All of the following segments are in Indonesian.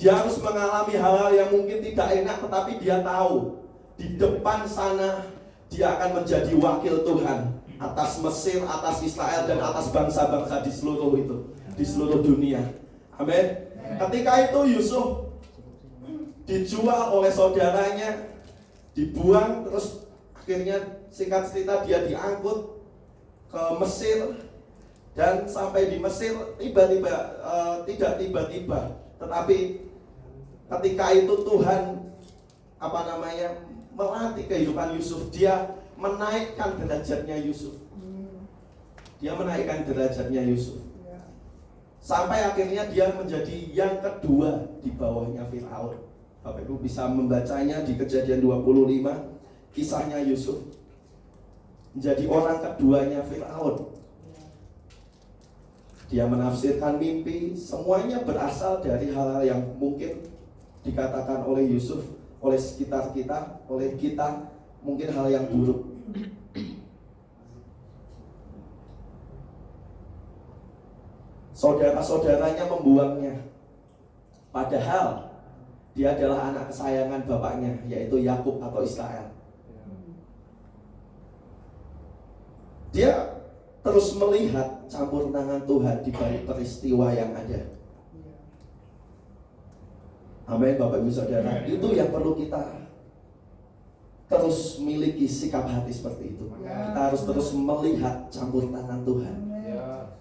Dia harus mengalami hal-hal yang mungkin tidak enak, tetapi dia tahu di depan sana dia akan menjadi wakil Tuhan atas Mesir, atas Israel, dan atas bangsa-bangsa di seluruh dunia. Amin. Ketika itu Yusuf dijual oleh saudaranya, dibuang, terus akhirnya singkat cerita dia diangkut ke Mesir. Dan sampai di Mesir tidak tiba-tiba, tetapi ketika itu Tuhan melatih kehidupan Yusuf. Dia menaikkan derajatnya Yusuf. Sampai akhirnya dia menjadi yang kedua di bawahnya Firaun. Bapak Ibu bisa membacanya di Kejadian 25, kisahnya Yusuf menjadi orang keduanya Firaun. Dia menafsirkan mimpi, semuanya berasal dari hal-hal yang mungkin dikatakan oleh Yusuf, oleh sekitar kita, oleh kita, mungkin hal yang buruk. Saudara-saudaranya membuangnya, padahal dia adalah anak kesayangan bapaknya, yaitu Yakub atau Israel. Dia terus melihat campur tangan Tuhan di balik peristiwa yang ada. Amin, Bapak Ibu Saudara. Itu yang perlu kita terus miliki, sikap hati seperti itu. Kita harus terus melihat campur tangan Tuhan.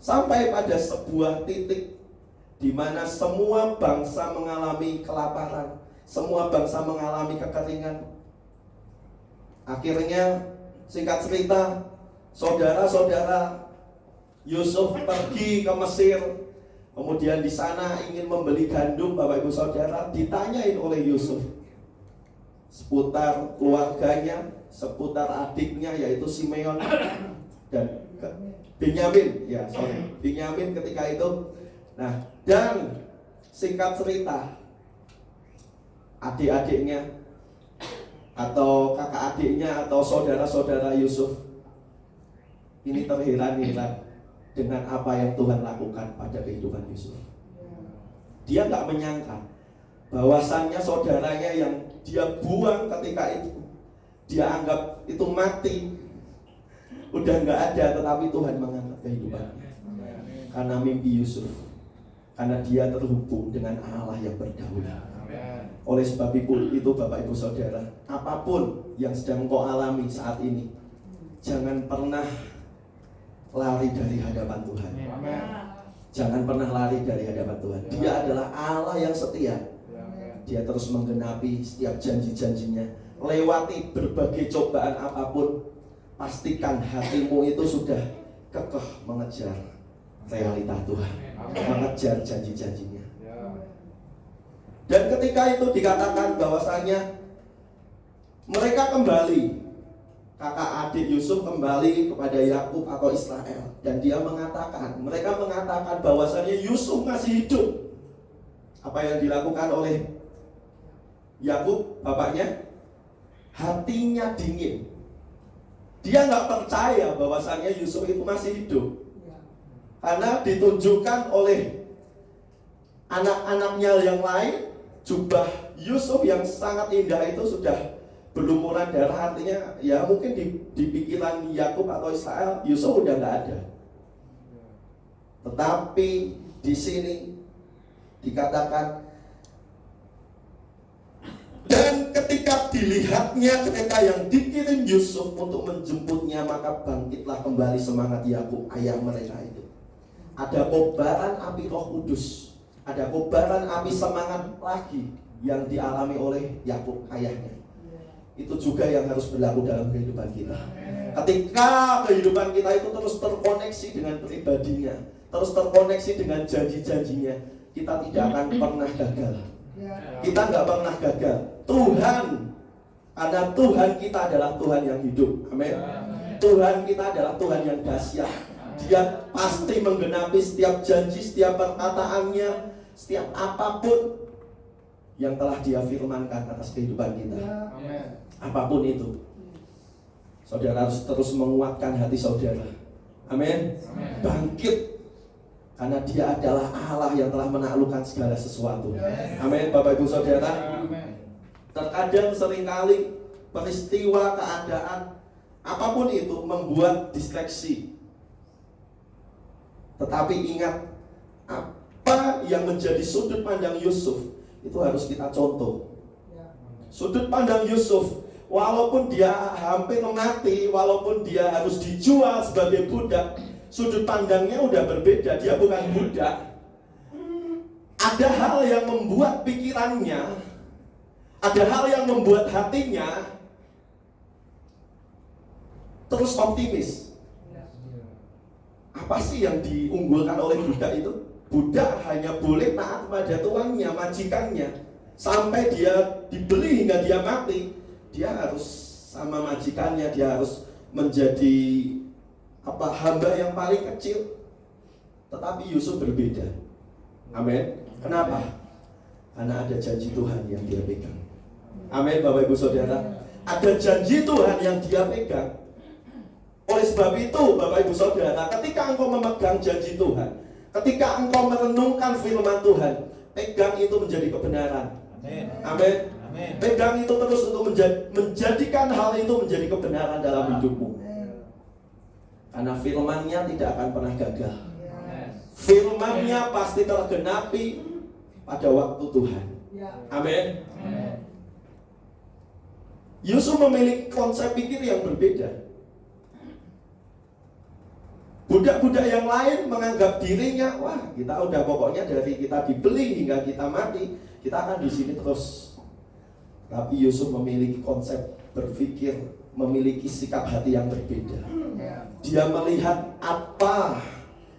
Sampai pada sebuah titik di mana semua bangsa mengalami kelaparan, semua bangsa mengalami kekeringan. Akhirnya singkat cerita, saudara-saudara Yusuf pergi ke Mesir. Kemudian di sana ingin membeli gandum, Bapak Ibu Saudara. Ditanyain oleh Yusuf seputar keluarganya, seputar adiknya yaitu Simeon dan Benyamin. Benyamin ketika itu. Nah, dan singkat cerita, adik-adiknya atau kakak adiknya atau saudara-saudara Yusuf ini terheran-heran dengan apa yang Tuhan lakukan pada kehidupan Yusuf. Dia nggak menyangka bahwasannya saudaranya yang dia buang ketika itu, dia anggap itu mati, udah nggak ada, tetapi Tuhan mengangkat kehidupannya karena mimpi Yusuf, karena dia terhubung dengan Allah yang berdaulat. Oleh sebab itu Bapak Ibu Saudara, apapun yang sedang kau alami saat ini, jangan pernah lari dari hadapan Tuhan. Jangan pernah lari dari hadapan Tuhan. Dia adalah Allah yang setia. Dia terus menggenapi setiap janji-janjinya. Lewati berbagai cobaan apapun, pastikan hatimu itu sudah kekeh mengejar realita Tuhan, mengejar janji-janjinya. Dan ketika itu dikatakan bahwasannya mereka kembali, kakak adik Yusuf kembali kepada Yakub atau Israel, dan mereka mengatakan bahwasannya Yusuf masih hidup. Apa yang dilakukan oleh Yakub, bapaknya? Hatinya dingin. Dia nggak percaya bahwasannya Yusuf itu masih hidup, karena ditunjukkan oleh anak-anaknya yang lain, jubah Yusuf yang sangat indah itu sudah berlumuran darah. Artinya ya mungkin di pikiran Yakub atau Israel, Yusuf udah nggak ada. Tetapi di sini dikatakan, dan ketika dilihatnya, ketika yang dikirim Yusuf untuk menjemputnya, maka bangkitlah kembali semangat Yakub ayah mereka itu. Ada kobaran api Roh Kudus, ada kobaran api semangat lagi yang dialami oleh Yakub ayahnya. Itu juga yang harus berlaku dalam kehidupan kita. Ketika kehidupan kita itu terus terkoneksi dengan pribadinya, terus terkoneksi dengan janji-janjinya, kita tidak akan pernah gagal. Kita nggak pernah gagal. Tuhan, karena Tuhan kita adalah Tuhan yang hidup. Amin. Tuhan kita adalah Tuhan yang dahsyat. Dia pasti menggenapi setiap janji, setiap perkataannya, setiap apapun yang telah Dia firmankan atas kehidupan kita. Apapun itu, saudara harus terus menguatkan hati saudara. Amin. Bangkit, Karena dia adalah Allah yang telah menaklukkan segala sesuatu. Amin, Bapak Ibu Saudara. Terkadang seringkali peristiwa, keadaan, apapun itu membuat distraksi. Tetapi ingat, apa yang menjadi sudut pandang Yusuf itu harus kita contoh. Sudut pandang Yusuf, walaupun dia hampir mati, walaupun dia harus dijual sebagai budak, sudut pandangnya udah berbeda. Dia bukan budak. Ada hal yang membuat pikirannya, ada hal yang membuat hatinya terus optimis. Apa sih yang diunggulkan oleh budak itu? Budak hanya boleh taat pada tuannya, majikannya, sampai dia dibeli hingga dia mati. Dia harus sama majikannya, dia harus menjadi hamba yang paling kecil. Tetapi Yusuf berbeda. Amin. Kenapa? Karena ada janji Tuhan yang dia pegang. Amin, Bapak Ibu Saudara. Ada janji Tuhan yang dia pegang. Oleh sebab itu, Bapak Ibu Saudara, ketika engkau memegang janji Tuhan, ketika engkau merenungkan firman Tuhan, pegang itu menjadi kebenaran. Amin. Amin. Amin. Pegang itu terus untuk menjadikan hal itu menjadi kebenaran dalam hidupmu. Karena firman-Nya tidak akan pernah gagal. Firman-Nya pasti tergenapi pada waktu Tuhan. Amin. Yusuf memiliki konsep pikir yang berbeda. Budak-budak yang lain menganggap dirinya, wah kita udah pokoknya dari kita dibeli hingga kita mati, kita akan di sini terus. Tapi Yusuf memiliki konsep berpikir, memiliki sikap hati yang berbeda. Dia melihat apa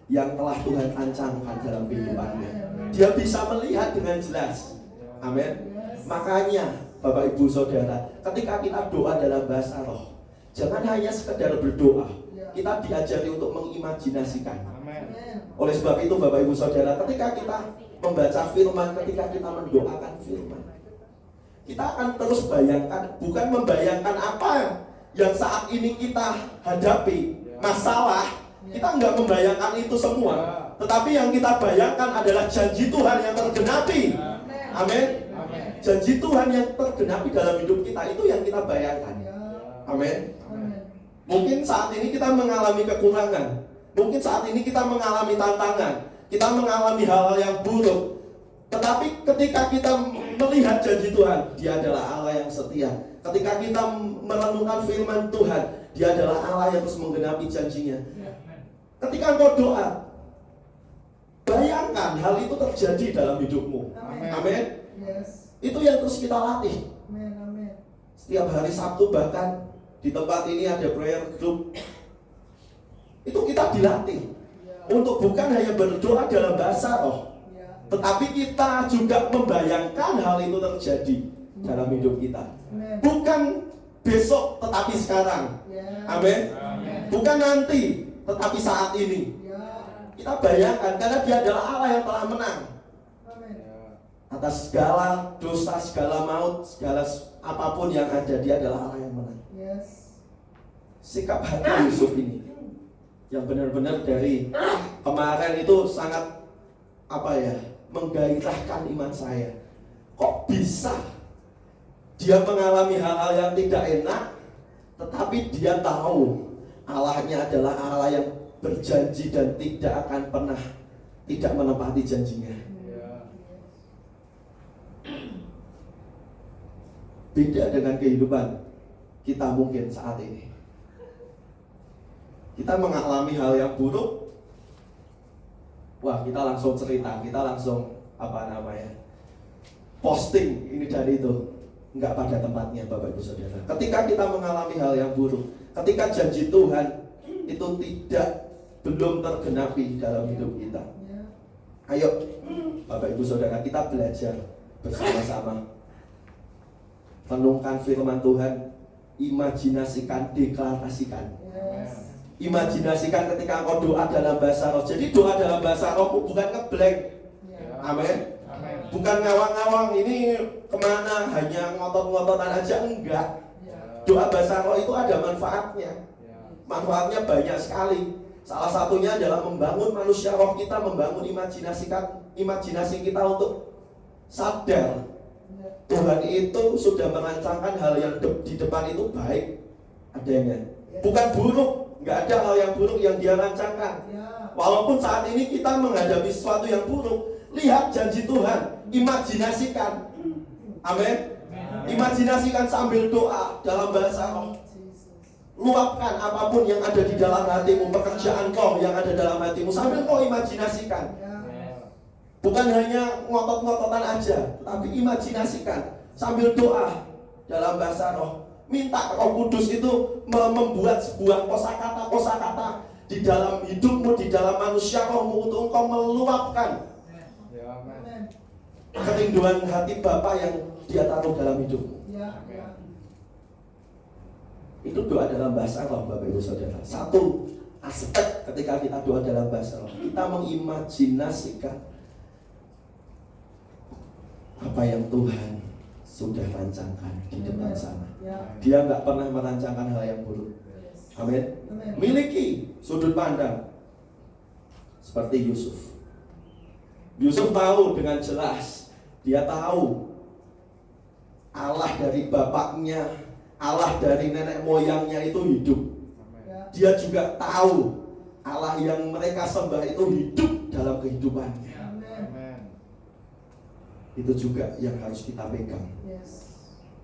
yang telah Tuhan ancamkan dalam kehidupannya. Dia bisa melihat dengan jelas. Amin. Makanya Bapak Ibu Saudara, ketika kita doa dalam bahasa roh, jangan hanya sekedar berdoa. Kita diajari untuk mengimajinasikan. Oleh sebab itu Bapak Ibu Saudara, ketika kita membaca firman, ketika kita mendoakan firman, kita akan terus bayangkan, bukan membayangkan apa yang saat ini kita hadapi, masalah. Kita enggak membayangkan itu semua, tetapi yang kita bayangkan adalah janji Tuhan yang tergenapi. Amin. Janji Tuhan yang tergenapi dalam hidup kita, itu yang kita bayangkan. Amin. Mungkin saat ini kita mengalami kekurangan, mungkin saat ini kita mengalami tantangan, kita mengalami hal-hal yang buruk. Tetapi ketika kita melihat janji Tuhan, Dia adalah Allah yang setia. Ketika kita merenungkan firman Tuhan, Dia adalah Allah yang terus menggenapi janjinya. Ketika engkau doa, bayangkan hal itu terjadi dalam hidupmu. Amin. Itu yang terus kita latih. Setiap hari Sabtu bahkan di tempat ini ada prayer group. Itu kita dilatih untuk bukan hanya berdoa dalam bahasa roh, tetapi kita juga membayangkan hal itu terjadi dalam hidup kita. Bukan besok tetapi sekarang. Amin. Bukan nanti tetapi saat ini. Kita bayangkan karena Dia adalah Allah yang telah menang atas segala dosa, segala maut, segala apapun yang ada. Dia adalah Allah yang menang. Sikap hati Yusuf ini yang benar-benar dari kemarin itu sangat menggairahkan iman saya. Kok bisa dia mengalami hal-hal yang tidak enak, tetapi dia tahu Allahnya adalah Allah yang berjanji dan tidak akan pernah tidak menepati janjinya. Beda dengan kehidupan kita mungkin saat ini. Kita mengalami hal yang buruk, wah kita langsung cerita, kita langsung posting ini dari itu. Enggak pada tempatnya Bapak Ibu Saudara. Ketika kita mengalami hal yang buruk, ketika janji Tuhan itu belum tergenapi dalam hidup kita, ayo Bapak Ibu Saudara, kita belajar bersama-sama. Renungkan firman Tuhan, imajinasikan, deklarasikan. Imajinasikan ketika engkau doa dalam bahasa roh. Jadi doa dalam bahasa roh bukan ngeblank. Amin. Bukan ngawang-ngawang ini kemana, hanya ngotot-ngototan aja, enggak. Doa bahasa roh itu ada manfaatnya. Manfaatnya banyak sekali. Salah satunya adalah membangun manusia roh kita, membangun imajinasi kita untuk sadar Tuhan itu sudah merancangkan hal yang di depan itu baik adanya, bukan buruk. Nggak ada hal yang buruk yang dia rancangkan. Walaupun saat ini kita menghadapi sesuatu yang buruk, lihat janji Tuhan, imajinasikan. Amin. Imajinasikan sambil doa dalam bahasa roh. Luapkan apapun yang ada di dalam hatimu, pekerjaan kau yang ada dalam hatimu, sambil kau imajinasikan. Bukan hanya ngotot-ngototan aja, tapi imajinasikan sambil doa dalam bahasa roh. Minta Roh Kudus itu membuat sebuah kosakata di dalam hidupmu, di dalam manusia rohmu, untuk engkau meluapkan kerinduan hati Bapa yang Dia taruh dalam hidupmu. Itu doa dalam bahasa roh, Bapak Ibu Saudara. Satu aspek ketika kita doa dalam bahasa roh, kita mengimajinasikan apa yang Tuhan sudah rancangkan di depan sana. Dia nggak pernah merancangkan hal yang buruk. Amin. Miliki sudut pandang seperti Yusuf. Yusuf tahu dengan jelas, dia tahu Allah dari bapaknya, Allah dari nenek moyangnya itu hidup. Dia juga tahu Allah yang mereka sembah itu hidup dalam kehidupannya. Itu juga yang harus kita pegang.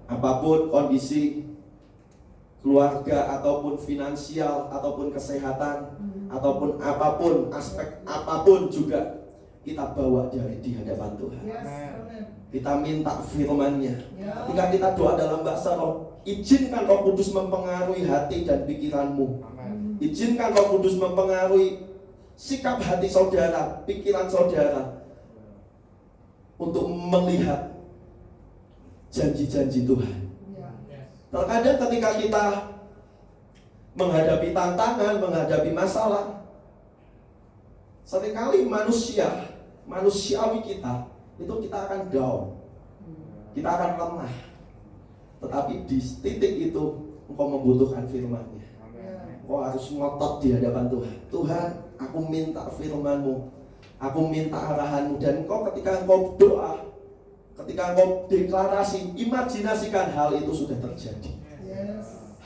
Apapun kondisi keluarga, ataupun finansial, ataupun kesehatan, ataupun apapun, aspek apapun juga kita bawa di hadapan Tuhan. Kita minta firman-Nya. Ketika kita doa dalam bahasa roh, izinkan Roh Kudus mempengaruhi hati dan pikiranmu. Izinkan Roh Kudus mempengaruhi sikap hati saudara, pikiran saudara, untuk melihat janji-janji Tuhan. Terkadang ketika kita menghadapi tantangan, menghadapi masalah, seringkali manusiawi kita itu kita akan down, kita akan lemah. Tetapi di titik itu engkau membutuhkan firman-Nya. Engkau harus ngotot di hadapan Tuhan. Tuhan, aku minta firman-Mu, aku minta arahan-Mu. Dan engkau ketika engkau doa, ketika engkau deklarasi, imajinasikan hal itu sudah terjadi.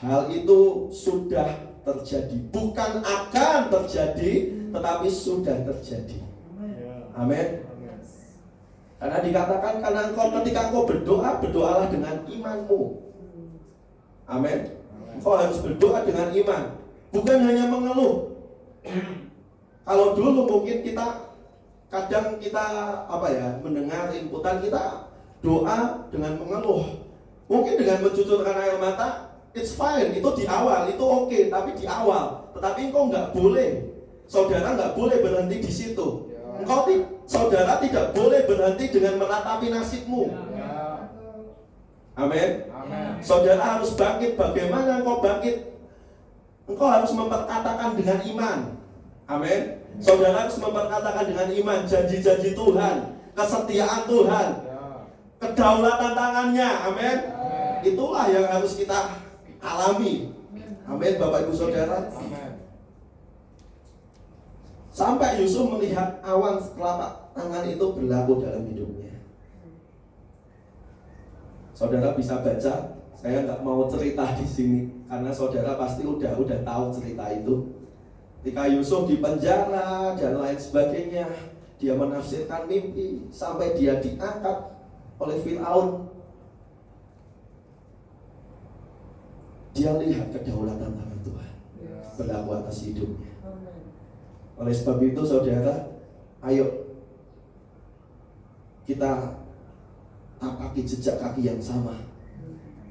Hal itu sudah terjadi, bukan akan terjadi, tetapi sudah terjadi. Amin. Karena dikatakan, karena engkau ketika engkau berdoa, berdoalah dengan imanmu. Amin. Engkau harus berdoa dengan iman, bukan hanya mengeluh. Kalau dulu mungkin kadang kita mendengar inputan, kita doa dengan mengeluh, mungkin dengan mencucurkan air mata, it's fine, itu di awal, itu oke, tapi di awal. Tetapi engkau nggak boleh, saudara nggak boleh berhenti di situ. Saudara tidak boleh berhenti dengan meratapi nasibmu. Amin. Saudara harus bangkit. Bagaimana engkau bangkit? Engkau harus memperkatakan dengan iman. Amin. Saudara harus memperkatakan dengan iman janji-janji Tuhan, kesetiaan Tuhan, kedaulatan tangannya. Amin. Itulah yang harus kita alami. Amin, Bapak Ibu Saudara. Sampai Yusuf melihat awan telapak tangan itu berlaku dalam hidupnya. Saudara bisa baca. Saya nggak mau cerita di sini karena saudara pasti udah tahu cerita itu. Ketika Yusuf di penjara dan lain sebagainya, dia menafsirkan mimpi sampai dia diangkat oleh Firaun. Dia lihat kedaulatan tangan Tuhan berlaku atas hidupnya. Oleh sebab itu saudara, ayo kita tapaki jejak kaki yang sama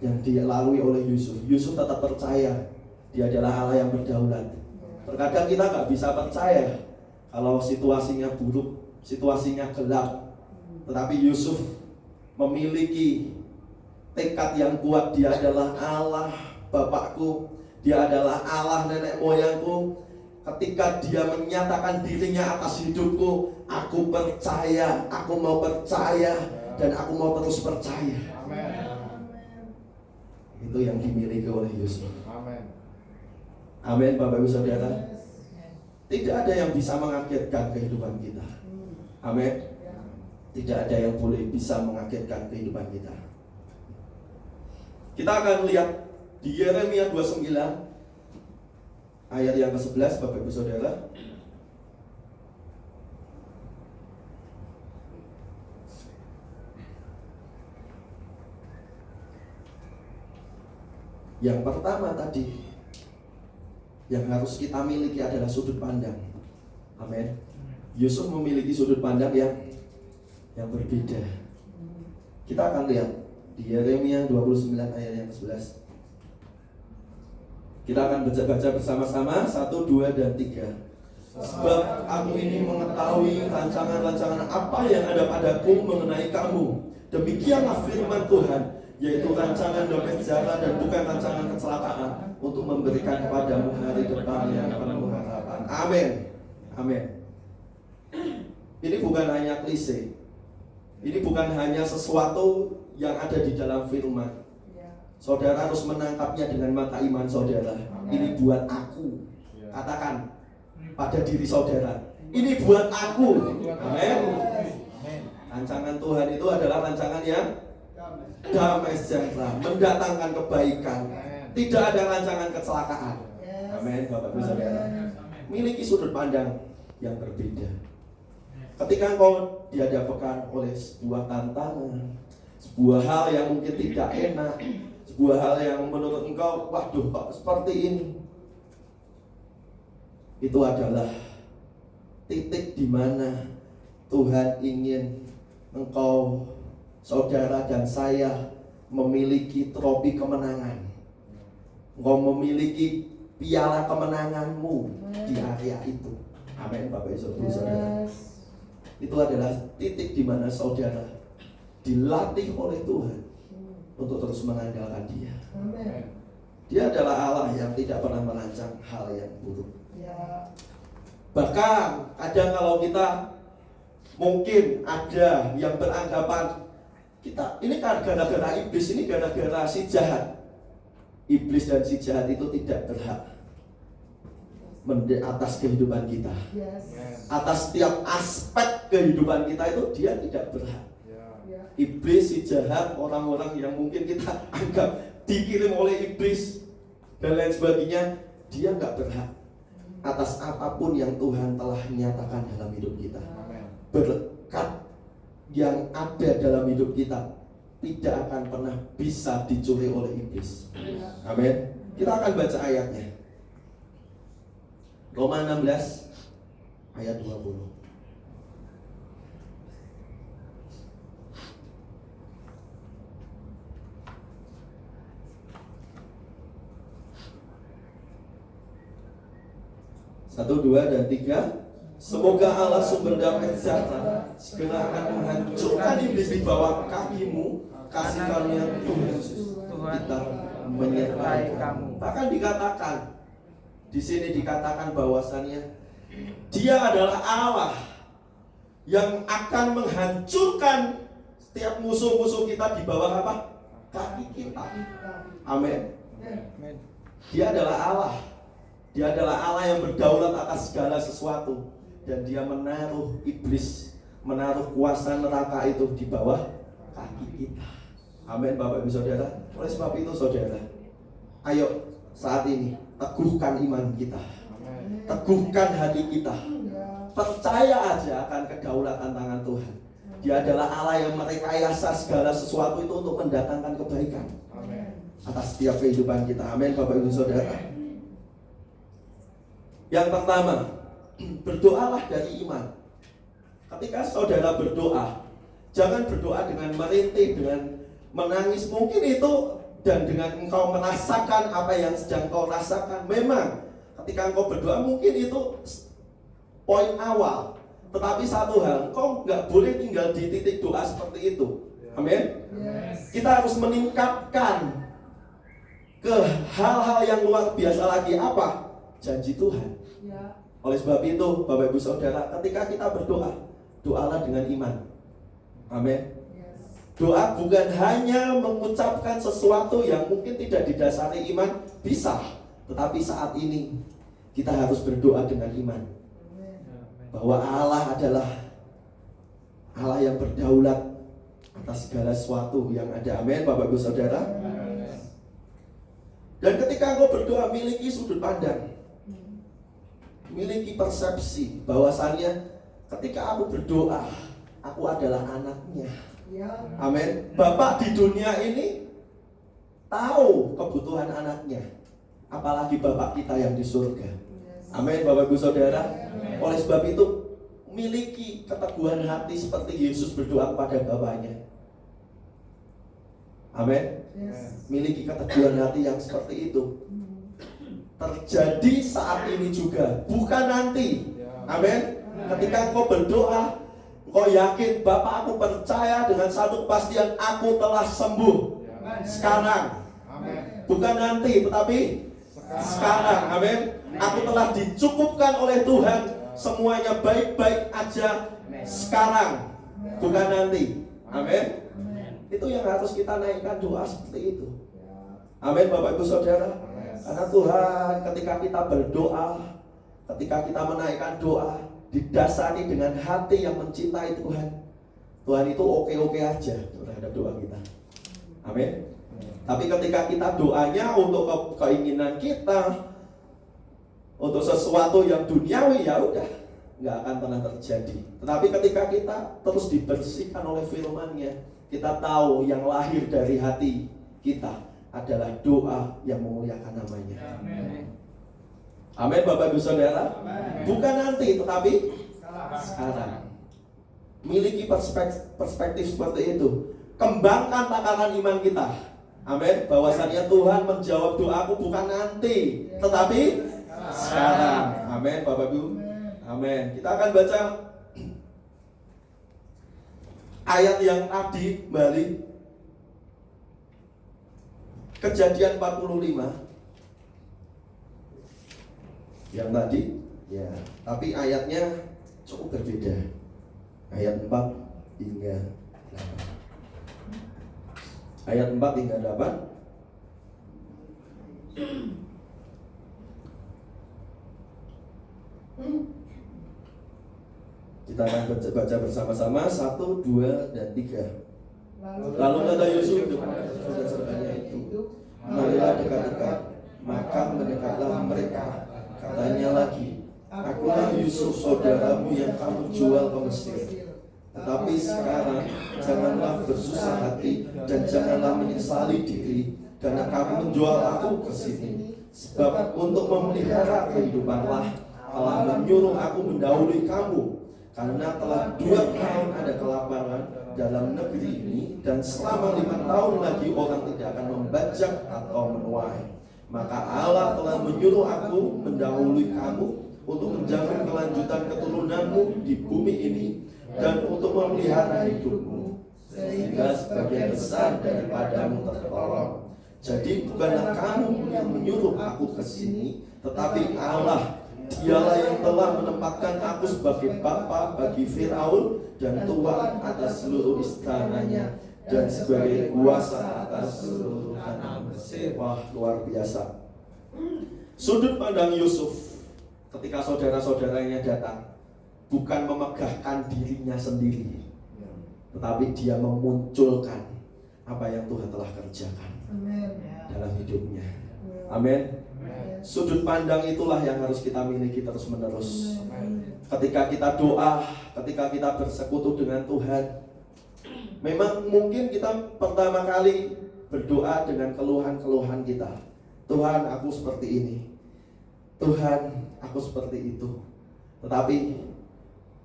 yang dilalui oleh Yusuf. Yusuf tetap percaya Dia adalah Allah yang berdaulat. Terkadang kita nggak bisa percaya kalau situasinya buruk, situasinya gelap. Tetapi Yusuf memiliki tekad yang kuat. Dia adalah Allah Bapakku, Dia adalah Allah nenek moyangku. Ketika dia menyatakan dirinya atas hidupku, aku percaya, aku mau percaya, dan aku mau terus percaya. Itu yang dimiliki oleh Yusuf. Amin, Bapak Ibu Saudara. Tidak ada yang bisa mengagetkan kehidupan kita. Amin. Tidak ada yang boleh bisa mengagetkan kehidupan kita. Kita akan lihat di Yeremia 29 ayat yang ke-11, Bapak Ibu Saudara. Yang pertama tadi yang harus kita miliki adalah sudut pandang. Amin. Yusuf memiliki sudut pandang yang berbeda. Kita akan lihat di Yeremia 29 ayat yang ke-11. Kita akan baca bersama-sama 1, 2, dan 3. Sebab aku ini mengetahui rancangan-rancangan apa yang ada padaku mengenai kamu. Demikianlah firman Tuhan, yaitu rancangan damai sejahtera dan bukan rancangan kecelakaan, untuk memberikan kepadamu hari depan yang penuh harapan. Amin. Amin. Ini bukan hanya klise. Ini bukan hanya sesuatu yang ada di dalam firman. Saudara harus menangkapnya dengan mata iman saudara. Ini buat aku. Katakan pada diri saudara, ini buat aku. Amin. Rancangan Tuhan itu adalah rancangan yang damai sejahtera, mendatangkan kebaikan. Tidak ada rancangan kecelakaan. Amin, Bapak Ibu Saudara. Miliki sudut pandang yang berbeda. Ketika engkau dihadapkan oleh sebuah tantangan, sebuah hal yang mungkin tidak enak, sebuah hal yang menurut engkau, waduh kok seperti ini, itu adalah titik di mana Tuhan ingin engkau, saudara dan saya, memiliki trofi kemenangan. Engkau memiliki piala kemenanganmu di area itu. Amin, Bapak Ibu Saudara. Itu adalah titik di mana saudara dilatih oleh Tuhan untuk terus mengandalkan Dia. Dia adalah Allah yang tidak pernah merancang hal yang buruk. Bahkan kadang kalau kita mungkin ada yang beranggapan kita ini kan gara-gara iblis, ini gara-gara si jahat. Iblis dan si jahat itu tidak berhak atas kehidupan kita. Atas setiap aspek kehidupan kita itu dia tidak berhak. Iblis, si jahat, orang-orang yang mungkin kita anggap dikirim oleh iblis dan lain sebagainya, dia nggak berhak atas apapun yang Tuhan telah nyatakan dalam hidup kita. Berkat yang ada dalam hidup kita tidak akan pernah bisa dicuri oleh iblis. Amin. Kita akan baca ayatnya. Roma 16 ayat 20. Satu, dua, dan tiga. Semoga Allah sumber damai sejahtera segera akan menghancurkan iblis di bawah kakimu. Kasih karunia Tuhan Yesus kita menyertai kamu. Bahkan dikatakan di sini dikatakan bahwasannya Dia adalah Allah yang akan menghancurkan setiap musuh-musuh kita di bawah apa? Kaki kita. Amin. Dia adalah Allah. Dia adalah Allah yang berdaulat atas segala sesuatu. Dan Dia menaruh iblis, menaruh kuasa neraka itu di bawah kaki kita. Amin, Bapak Ibu Saudara. Oleh sebab itu saudara, ayo saat ini teguhkan iman kita, teguhkan hati kita. Percaya aja akan kedaulatan tangan Tuhan. Dia adalah Allah yang merekayasa segala sesuatu itu untuk mendatangkan kebaikan atas setiap kehidupan kita. Amin, Bapak Ibu Saudara. Yang pertama, berdoalah dari iman. Ketika saudara berdoa, jangan berdoa dengan merintih, dengan menangis mungkin itu, dan dengan engkau merasakan apa yang sedang kau rasakan. Memang ketika engkau berdoa mungkin itu poin awal, tetapi satu hal, engkau nggak boleh tinggal di titik doa seperti itu. Amin. Kita harus meningkatkan ke hal-hal yang luar biasa lagi. Apa? Janji Tuhan. Oleh sebab itu Bapak Ibu Saudara, ketika kita berdoa, doalah dengan iman. Amin. Doa bukan hanya mengucapkan sesuatu yang mungkin tidak didasari iman, bisa. Tetapi saat ini kita harus berdoa dengan iman. bahwa Allah adalah Allah yang berdaulat atas segala sesuatu yang ada. Amin, Bapak Ibu Saudara. Dan ketika engkau berdoa, miliki sudut pandang, miliki persepsi bahwasannya ketika aku berdoa, aku adalah anaknya. Amin. Bapak di dunia ini tahu kebutuhan anaknya, apalagi Bapak kita yang di surga. Amin, Bapak Ibu Saudara. Oleh sebab itu, miliki keteguhan hati seperti Yesus berdoa kepada Bapaknya. Amin. Miliki keteguhan hati yang seperti itu. Terjadi saat ini juga, bukan nanti. Amin. Ketika engkau berdoa, engkau yakin, Bapak, aku percaya dengan satu kepastian, aku telah sembuh sekarang. Bukan nanti, tetapi sekarang. Amin. Aku telah dicukupkan oleh Tuhan, semuanya baik-baik aja sekarang, bukan nanti. Amin. Itu yang harus kita naikkan doa seperti itu. Amin, Bapak Ibu Saudara. Karena Tuhan ketika kita berdoa, ketika kita menaikkan doa, didasari dengan hati yang mencintai Tuhan, Tuhan itu oke-oke aja terhadap doa kita. Amin. Tapi ketika kita doanya untuk keinginan kita, untuk sesuatu yang duniawi, ya udah, nggak akan pernah terjadi. Tetapi ketika kita terus dibersihkan oleh firman-Nya, kita tahu yang lahir dari hati kita adalah doa yang memuliakan namanya. Amin, Bapak Ibu Saudara. Bukan nanti, tetapi sekarang. Miliki perspektif seperti itu. Kembangkan takaran iman kita. Amin. Bahwasannya Tuhan menjawab doaku bukan nanti, tetapi sekarang. Amin, Bapak Ibu. Amin. Kita akan baca ayat yang tadi kembali. Kejadian 45 yang tadi, ya, tapi ayatnya cukup berbeda. Ayat 4 hingga 8. Ayat 4 hingga 8. Kita akan baca bersama-sama 1, 2, dan 3. Lalu kata Yusuf kepada saudara-saudaranya itu, marilah dekat-dekat. Maka mendekatlah mereka. Katanya lagi, akulah Yusuf saudaramu yang kamu jual ke Mesir. Tetapi sekarang janganlah bersusah hati dan janganlah menyesali diri karena kamu menjual aku ke sini. Sebab untuk memelihara kehidupanlah Allah menyuruh aku mendahului kamu. Karena telah 2 tahun ada kelaparan dalam negeri ini, dan selama 5 tahun lagi orang tidak akan membajak atau menuai. Maka Allah telah menyuruh aku mendahului kamu untuk menjamin kelanjutan keturunanmu di bumi ini dan untuk memelihara hidupmu, sehingga sebagian besar daripadamu tertolong. Jadi bukanlah kamu yang menyuruh aku ke sini, tetapi Allah. Dialah yang telah menempatkan aku sebagai bapa bagi Firaun dan tuan atas seluruh istananya dan sebagai kuasa atas seluruh tanah Mesir. Wah, luar biasa. Sudut pandang Yusuf ketika saudara-saudaranya datang, bukan memegahkan dirinya sendiri, tetapi dia memunculkan apa yang Tuhan telah kerjakan dalam hidupnya. Amin. Sudut pandang itulah yang harus kita miliki terus menerus. Ketika kita doa, ketika kita bersekutu dengan Tuhan, memang mungkin kita pertama kali berdoa dengan keluhan-keluhan kita. Tuhan, aku seperti ini. Tuhan, aku seperti itu. Tetapi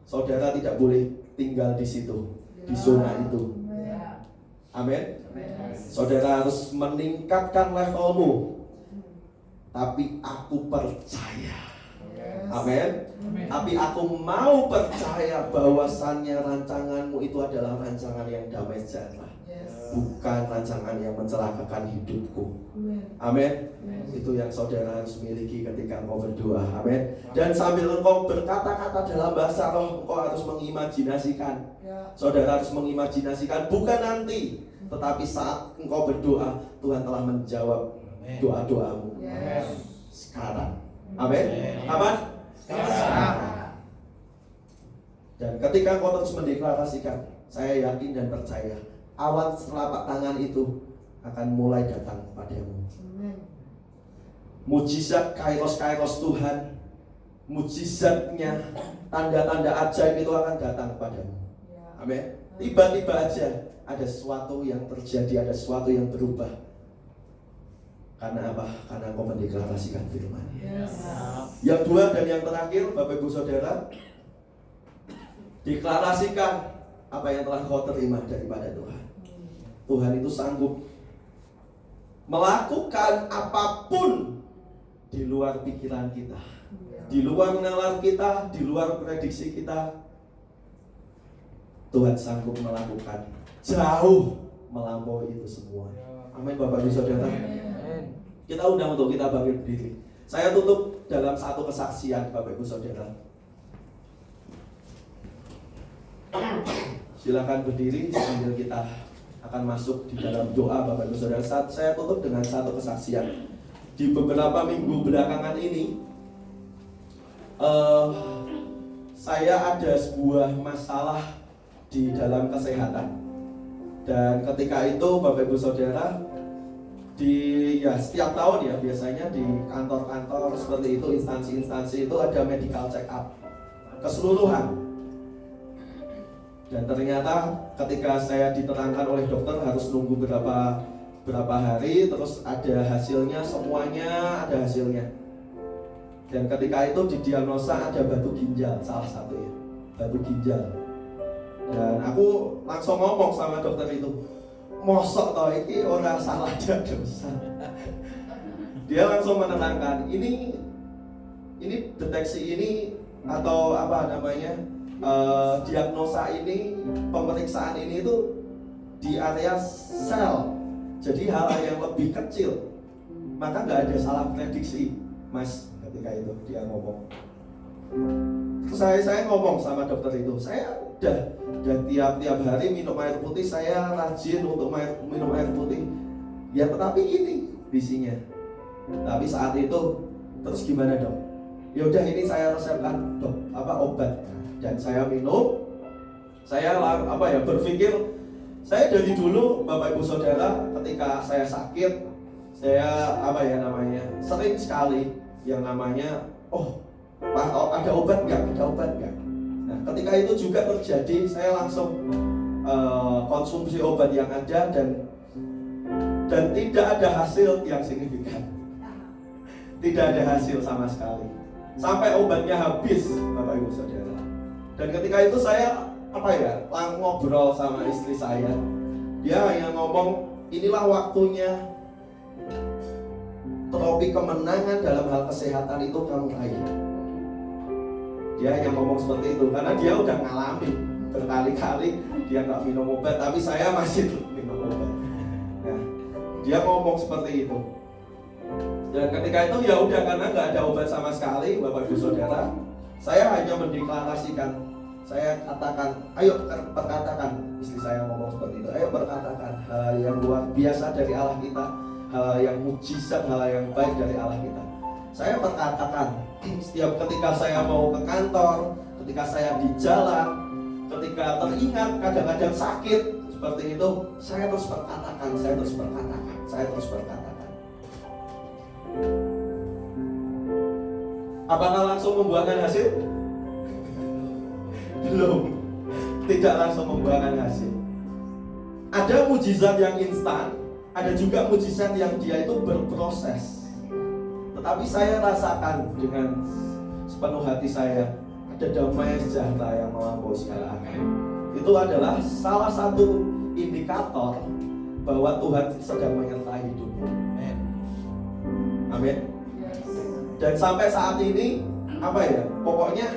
saudara tidak boleh tinggal di situ, di zona itu. Amin. Saudara harus meningkatkan levelmu. Tapi aku percaya. Amin. Tapi aku mau percaya bahwasannya rancanganmu itu adalah rancangan yang damai sejahtera, bukan rancangan yang mencelakakan hidupku. Amin. Itu yang saudara harus miliki ketika engkau berdoa. Amin. Dan sambil engkau berkata-kata dalam bahasa roh, engkau harus mengimajinasikan. Saudara harus mengimajinasikan bukan nanti, tetapi saat engkau berdoa, Tuhan telah menjawab doa-doamu sekarang. Amin. Aman. Sekarang. Dan ketika kau terus mendeklarasikan, saya yakin dan percaya awan telapak tangan itu akan mulai datang padamu. Mujizat kairos-kairos Tuhan, mujizatnya, tanda-tanda ajaib itu akan datang padamu. Amin. Tiba-tiba aja ada sesuatu yang terjadi, ada sesuatu yang berubah. Karena apa? Karena kau mendeklarasikan firman. Yang dua dan yang terakhir, Bapak Ibu Saudara, deklarasikan apa yang telah kau terima daripada Tuhan. Tuhan itu sanggup melakukan apapun di luar pikiran kita, di luar nalar kita, di luar prediksi kita. Tuhan sanggup melakukan jauh melampaui itu semua. Amin Bapak Ibu Saudara. Kita undang untuk kita bangkit berdiri. Saya tutup dalam satu kesaksian Bapak Ibu Saudara. Silakan berdiri sambil kita akan masuk di dalam doa Bapak Ibu Saudara. Saya tutup dengan satu kesaksian. Di beberapa minggu belakangan ini saya ada sebuah masalah di dalam kesehatan. Dan ketika itu Bapak Ibu Saudara, setiap tahun ya biasanya di kantor-kantor seperti itu, instansi-instansi itu ada medical check up keseluruhan. Dan ternyata ketika saya diterangkan oleh dokter harus nunggu berapa hari, terus ada hasilnya, semuanya ada hasilnya. Dan ketika itu didiagnosa ada batu ginjal, salah satu ya, batu ginjal. Dan aku langsung ngomong sama dokter itu, mosok toh ini orang salah diagnosa. Dia langsung menerangkan, ini deteksi ini atau apa namanya, diagnosa ini, pemeriksaan ini itu di area sel. Jadi hal yang lebih kecil, maka nggak ada salah prediksi, Mas. Ketika itu dia ngomong. Terus saya ngomong sama dokter itu, saya udah tiap hari minum air putih, saya rajin untuk minum air putih. Ya tetapi ini visinya. Tapi saat itu terus gimana dok? Ya udah ini saya resepkan dok obat. Dan saya minum. Saya berpikir, saya dari dulu Bapak Ibu Saudara ketika saya sakit, saya sering sekali yang namanya ada obat nggak? Nah ketika itu juga terjadi, saya langsung konsumsi obat yang ada dan tidak ada hasil yang signifikan. Tidak ada hasil sama sekali. Sampai obatnya habis Bapak Ibu Saudara. Dan ketika itu saya ngobrol sama istri saya. Dia hanya ngomong, inilah waktunya trofi kemenangan dalam hal kesehatan itu kamu raih. Dia hanya ngomong seperti itu karena dia udah ngalamin berkali-kali dia nggak minum obat, tapi saya masih minum obat. Nah, dia ngomong seperti itu. Dan ketika itu ya udah, karena nggak ada obat sama sekali Bapak Ibu Saudara, saya hanya mendeklarasikan. Saya katakan, ayo perkatakan, istri saya ngomong seperti itu, ayo perkatakan hal yang luar biasa dari Allah kita, hal yang mujizat, hal yang baik dari Allah kita. Saya perkatakan, setiap ketika saya mau ke kantor, ketika saya di jalan, ketika teringat kadang-kadang sakit seperti itu, saya terus perkatakan. Apakah langsung membuahkan hasil? Belum, tidak langsung membuahkan hasil. Ada mujizat yang instan, ada juga mujizat yang dia itu berproses. Tetapi saya rasakan dengan sepenuh hati saya, ada damai sejahtera yang melampaui segala akal. Itu adalah salah satu indikator bahwa Tuhan sedang menyertai hidupmu. Amin. Dan sampai saat ini pokoknya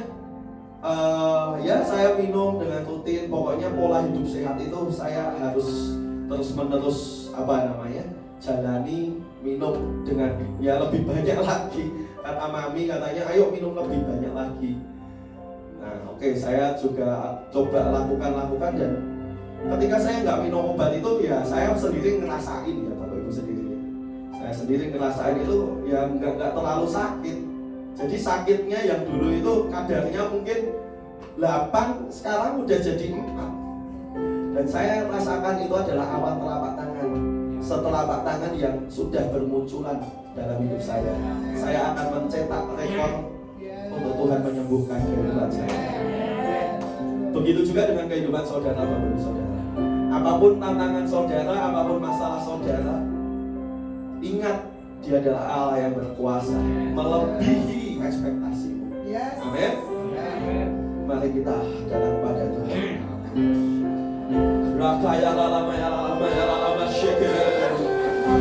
saya minum dengan rutin. Pokoknya pola hidup sehat itu saya harus terus-menerus jalani, minum dengan lebih banyak lagi. Kata mami katanya ayo minum lebih banyak lagi. Nah saya juga coba lakukan dan ketika saya nggak minum obat itu saya sendiri ngerasain Bapak Ibu sendiri. Saya sendiri ngerasain itu nggak terlalu sakit. Jadi sakitnya yang dulu itu kadarnya mungkin 8 sekarang udah jadi 4. Dan saya rasakan itu adalah awal telapak tangan. Setelapak tangan yang sudah bermunculan dalam hidup saya. Saya akan mencetak rekor untuk Tuhan menyembuhkan kehidupan saya. Begitu juga dengan kehidupan saudara, Bapak Ibu Saudara. Apapun tantangan saudara, apapun masalah saudara, ingat Dia adalah Allah yang berkuasa, melebihi ekspektasimu. Amin. Mari kita datang kepada Tuhan.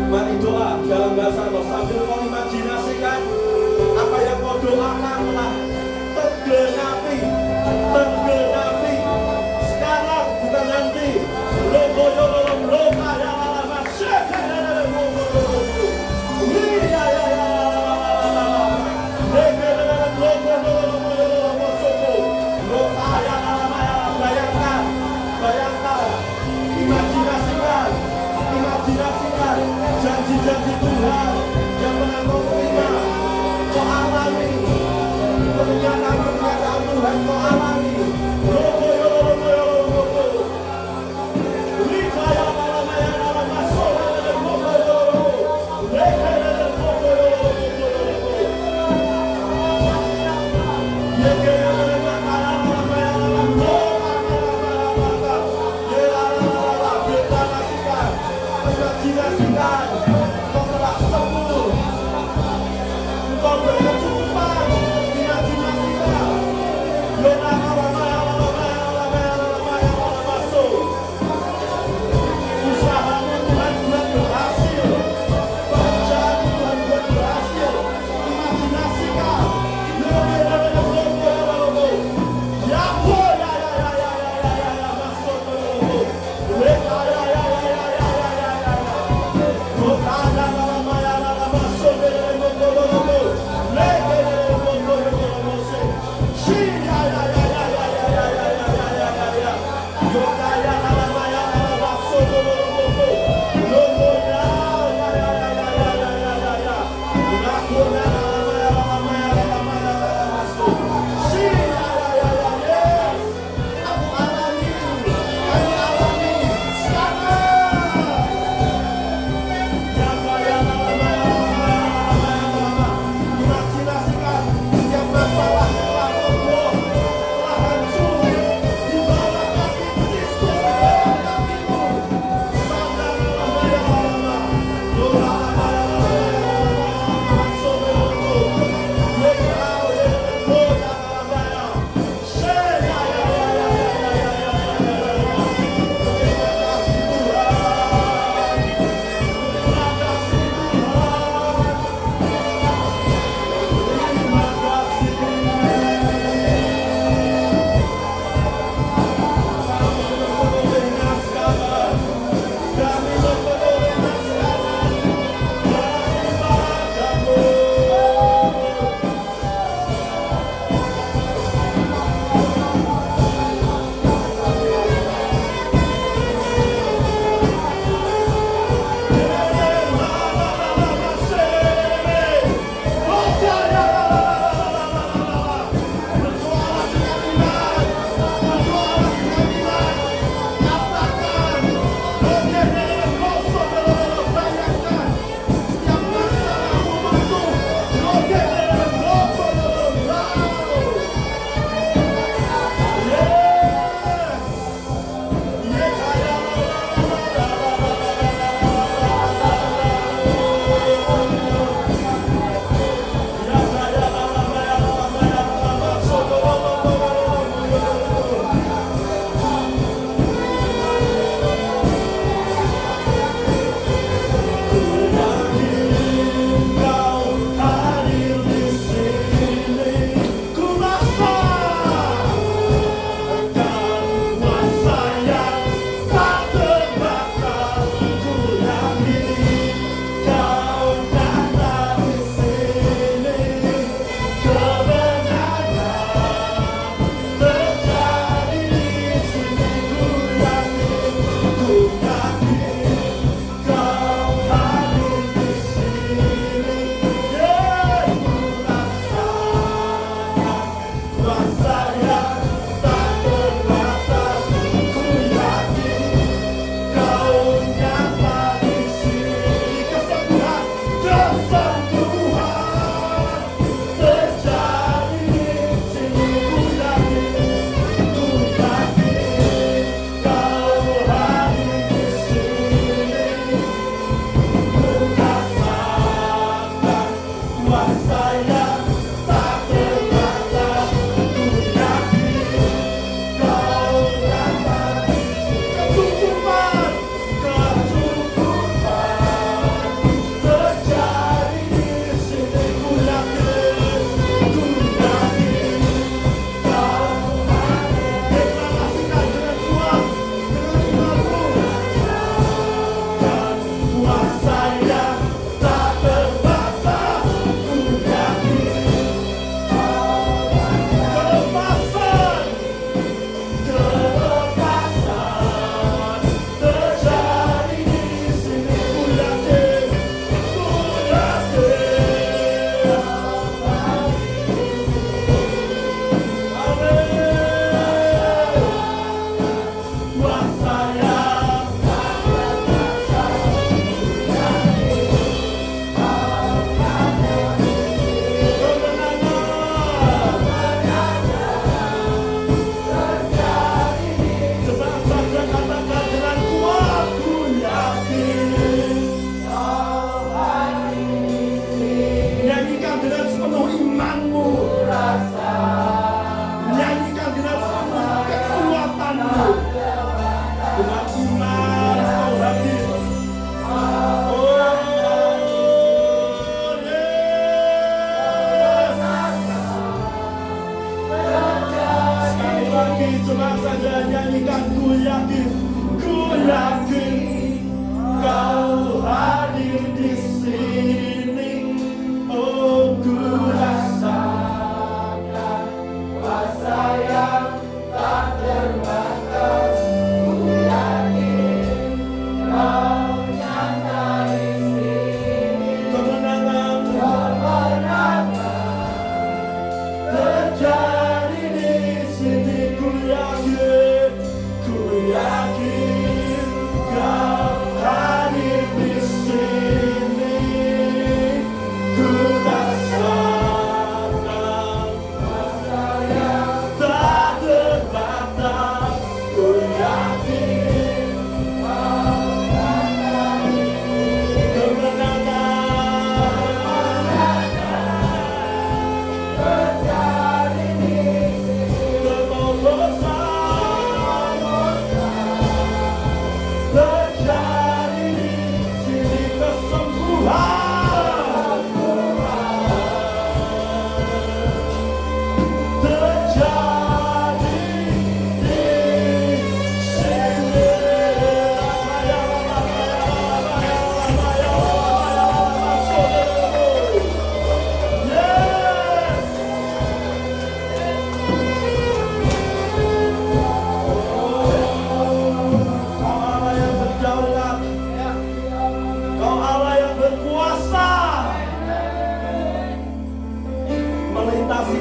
Mari doa dalam bahasa roh sambil kau imajinasikan apa yang kau doakan telah tergenapi sekarang, bukan nanti. Imajinasikan janji-janji Tuhan yang pernah kau terima, kau alami, pernyataan-pernyataan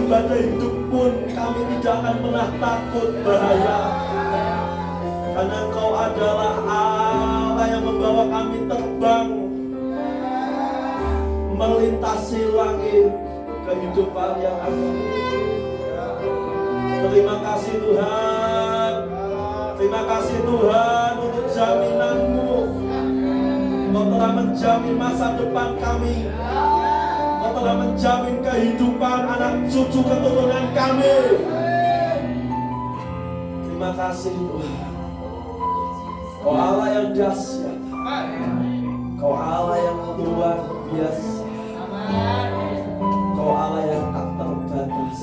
badai hidup pun kami tidak akan pernah takut bahaya. Karena Engkau adalah Allah yang membawa kami terbang melintasi langit kehidupan yang agung. Terima kasih Tuhan. Terima kasih Tuhan untuk jaminan-Mu. Engkau telah menjamin masa depan kami. Engkau telah menjamin kehidupan anak cucu keturunan kami. Terima kasih Tuhan. Kau Allah yang dahsyat. Kau Allah yang luar biasa. Kau Allah yang tak terbatas.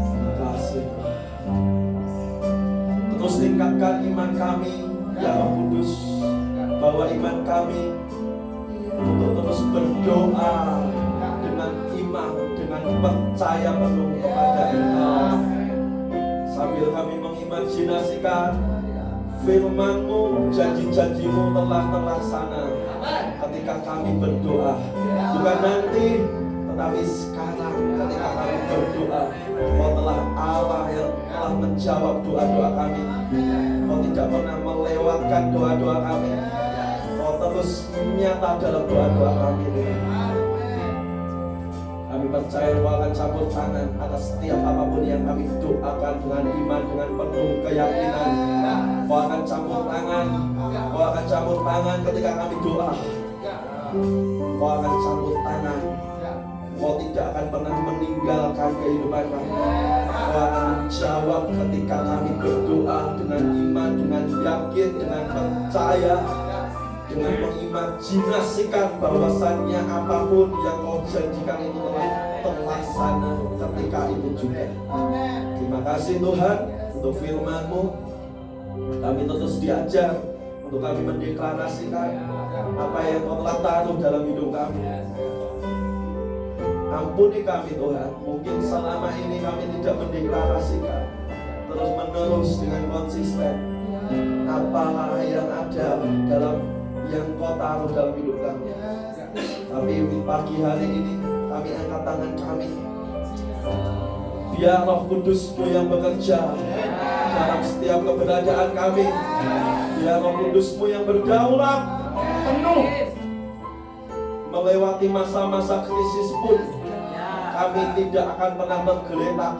Terima kasih Tuhan. Terus tingkatkan iman kami, ya Roh Kudus. Bawa iman kami untuk terus berdoa dengan iman, dengan percaya penuh kepada Engkau. Sambil kami mengimajinasikan firman-Mu, janji-janji-Mu telah terlaksana ketika kami berdoa. Bukan nanti, tetapi sekarang ketika kami berdoa. Kau telah Allah yang telah menjawab doa-doa kami. Kau tidak pernah melewatkan doa-doa kami. Kau terus nyata dalam doa-doa kami. Kami percaya Kau akan campur tangan atas setiap apapun yang kami doakan dengan iman, dengan penuh keyakinan. Kau akan campur tangan. Kau akan campur tangan ketika kami doa. Kau akan campur tangan. Kau tidak akan pernah meninggalkan kehidupan kami. Kau akan menjawab ketika kami berdoa dengan iman, dengan yakin, dengan percaya, dengan mengimajinasikan bahwasannya apapun yang Kau janjikan itu telah terlaksana ketika itu juga. Terima kasih Tuhan untuk firman-Mu. Kami terus diajar untuk kami mendeklarasikan apa yang Kau telah taruh dalam hidup kami. Ampuni kami Tuhan, mungkin selama ini kami tidak mendeklarasikan terus menerus dengan konsisten apa yang ada dalam yang Kau taruh dalam hidup kami. Tapi pagi hari ini kami angkat tangan kami. Biar Roh Kudus-Mu yang bekerja dalam setiap keberadaan kami. Biar Roh Kudus-Mu yang berdaulat penuh melewati masa-masa krisis pun kami tidak akan pernah tergeletak,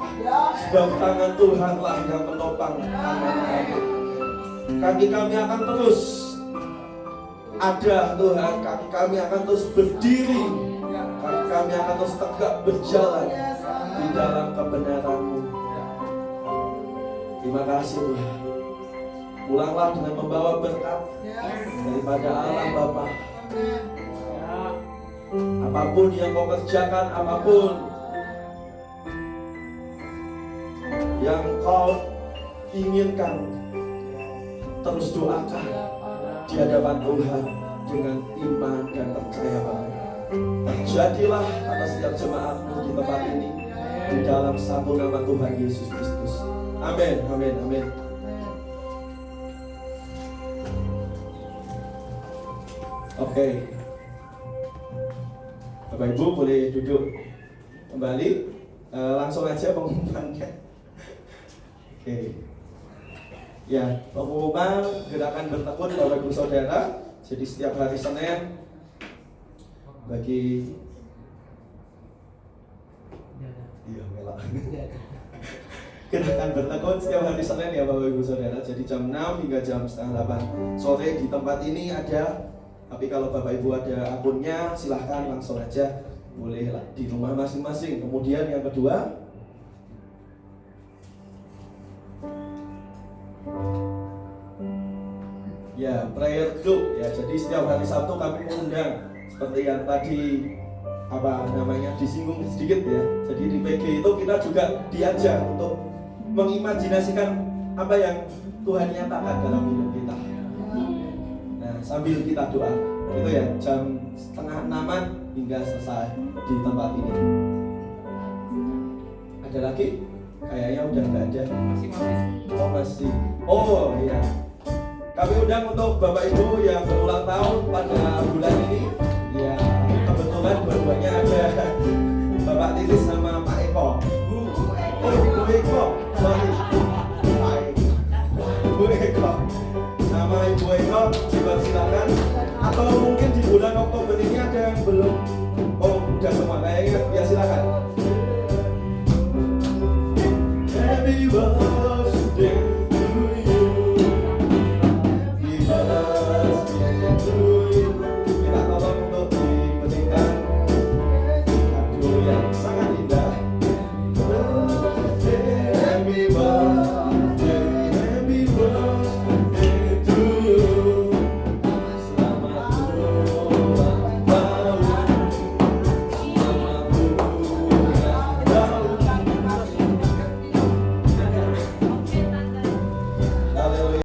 sebab tangan Tuhanlah yang menopang tangan kami. Kaki kami akan terus ada Tuhan, kaki kami akan terus berdiri, kaki kami akan terus tegak berjalan di dalam kebenaran-Mu. Terima kasih Tuhan. Pulanglah dengan membawa berkat daripada Allah Bapa. Apapun yang Kau kerjakan, apapun yang Kau inginkan, terus doakan di hadapan Tuhan dengan iman dan percaya penuh. Terjadilah atas setiap jemaat-Mu di tempat ini di dalam satu nama Tuhan Yesus Kristus. Amin, amin, amin. Oke. Bapak Ibu boleh duduk kembali. Langsung aja pengumumannya. Oke. Ya, pengumuman gerakan bertekun Bapak Ibu Saudara. Jadi setiap hari Senin bagi gerakan bertekun setiap hari Senin ya Bapak Ibu Saudara. Jadi jam 6 hingga jam setengah 8 sore di tempat ini ada. Tapi kalau Bapak Ibu ada akunnya, silahkan langsung aja, boleh di rumah masing-masing. Kemudian yang kedua, ya prayer group ya. Jadi setiap hari Sabtu kami mengundang seperti yang tadi disinggung sedikit ya. Jadi di PG itu kita juga diajar untuk mengimajinasikan apa yang Tuhan nyatakan dalam hidup kita. Sambil kita doa, itu ya jam setengah 6 hingga selesai di tempat ini. Ada lagi? Kayaknya udah nggak ada. Masih. Oh iya. Kami undang untuk Bapak Ibu yang berulang tahun pada bulan ini. Ya kebetulan dua-duanya ada Ibu Eko juga silakan. Atau mungkin di bulan Oktober ini ada yang belum